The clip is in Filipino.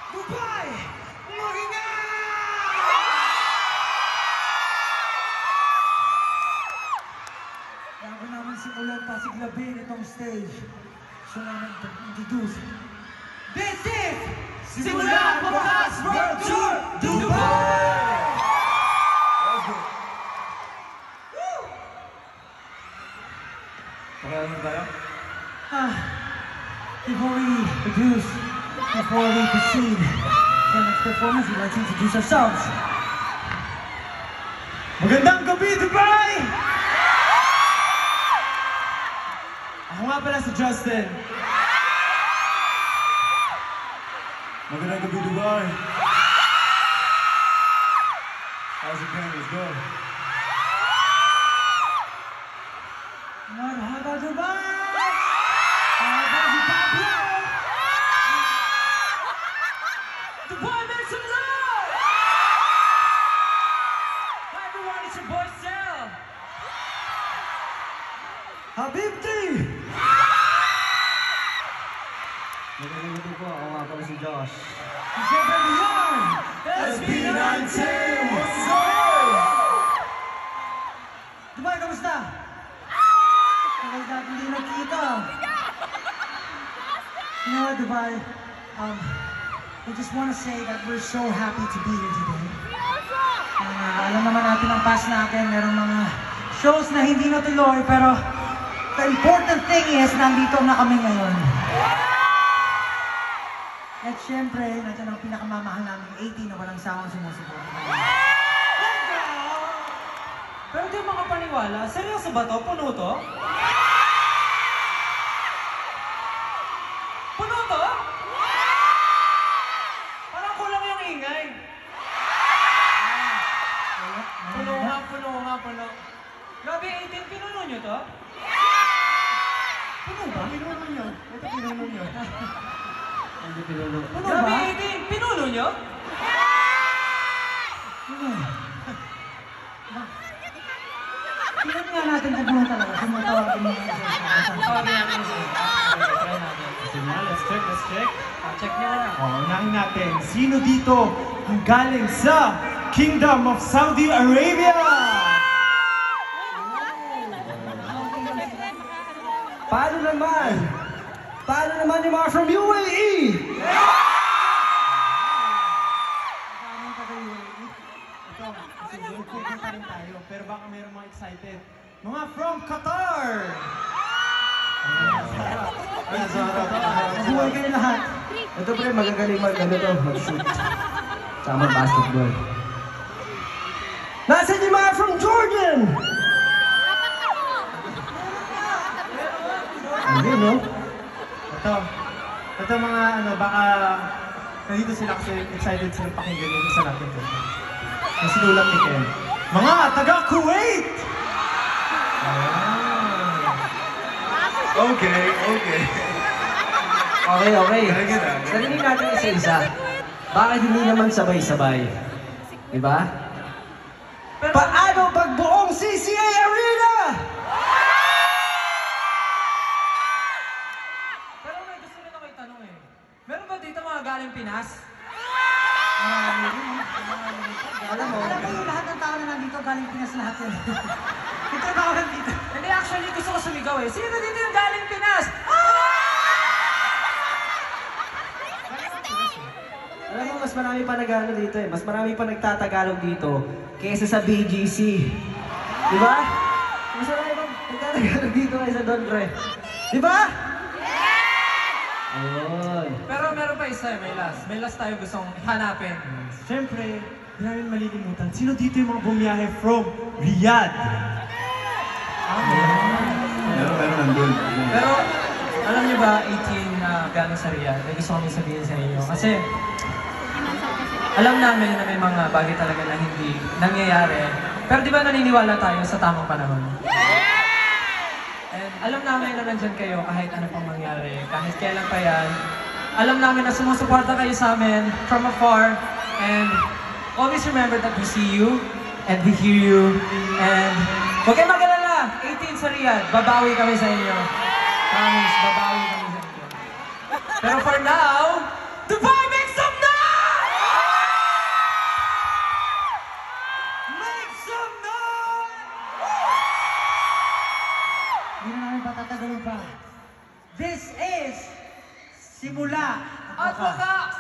Dubai! Mag-ingat! Bago naman simulan pasiglabin itong stage, gusto namin introduce. This is Simula Bukas World Tour Dubai! Let's go! Okay, ano tayo? Before we proceed to the next performance, we'd like to introduce ourselves. Magandang gabi, Dubai! Ako nga pala si Justin. Magandang gabi, Dubai. How's it going? Let's go. Marhaba Dubai! Marhaba Dubai! Dubai, make some love! Hi everyone, it's your boy Sel! Habibti! Magandang gabi po. Ako nga pala si Josh. And siyempre beyond! SB19! What's up? Dubai, kamusta? Tagal natin hindi nagkita. You know what, Dubai? We just want to say that we're so happy to be here today. Alam naman natin ang past natin, merong mga shows na hindi natuloy, pero the important thing is, nandito na kami ngayon. At syempre, nandiyan ang pinakamamahal namin, 18 na walang sawang sumusuporta. Pero di mga paniwala, seryoso ba to? Puno to? Puno to? Parang kulang yung ingay. Puno nga, puno. Grabe, 18, pinuno nyo to? Puno ba? Pinuno nyo. Ito pinuno nyo. Hindi pinuno. Puno Grabe, ba? 18, pinuno nyo? Tingnan nga natin kung puno talaga. Sumatawagin mo nga. Tawagin natin siya. Try natin. Sige na, let's check. Check nyo na. Unahin natin, sino dito ang galing sa Kingdom of Saudi Arabia? Paano naman? Paano naman yung mga from UAE? Pero baka mayroong mga excited. Mga from Qatar! Buhay kayo lahat. Ito pre, magagaling mag-shoot. Tsaka mag-basketball. Nasaan yung mga from Jordan? Hindi, no? Ito mga baka nandito sila kasi excited silang pakinggan yung isa natin dito. Yung sinulat ni Ken. Mga taga Kuwait! Okay. Narinig natin isa-isa. Bakit hindi naman sabay-sabay? Diba? Paano pag buong CCA Arena? Pero may gusto rin ako itanong eh. Meron ba dito mga galing Pinas? Alam mo yung lahat ng tao na nandito galing Pinas lahat yan. Ito tao nandito. Hindi, actually gusto ko sumigaw eh. Sino dito yung galing Pinas? Alam mo, mas marami pa nag-ano dito eh. Mas marami pa nagtatagalog dito kaysa sa BGC. Diba? Mas marami pa nagtatagalog dito kaysa doon, pre. Diba? Ayun. Pero meron pa isa eh, may last. May last tayo gustong hanapin. Siyempre, hindi namin malilimutan. Sino dito yung mga bumiyahe from Riyadh? Meron nandun. Pero, alam niyo ba, 18 na galing sa Riyadh, may gusto kami sabihin sa inyo. Kasi, alam namin na may mga bagay talaga na hindi nangyayari. Pero di ba naniniwala tayo sa tamang panahon? And alam namin na nandyan kayo kahit ano pang mangyari, kahit kailan pa yan. Alam namin na sumusuporta kayo sa amin from afar. And always remember that we see you and we hear you. And huwag kayo mag-alala, 18 sa Riyadh, babawi kami sa inyo. Promise, babawi kami sa inyo. Pero for now, Dubai, make some noise! Simula. Advocax!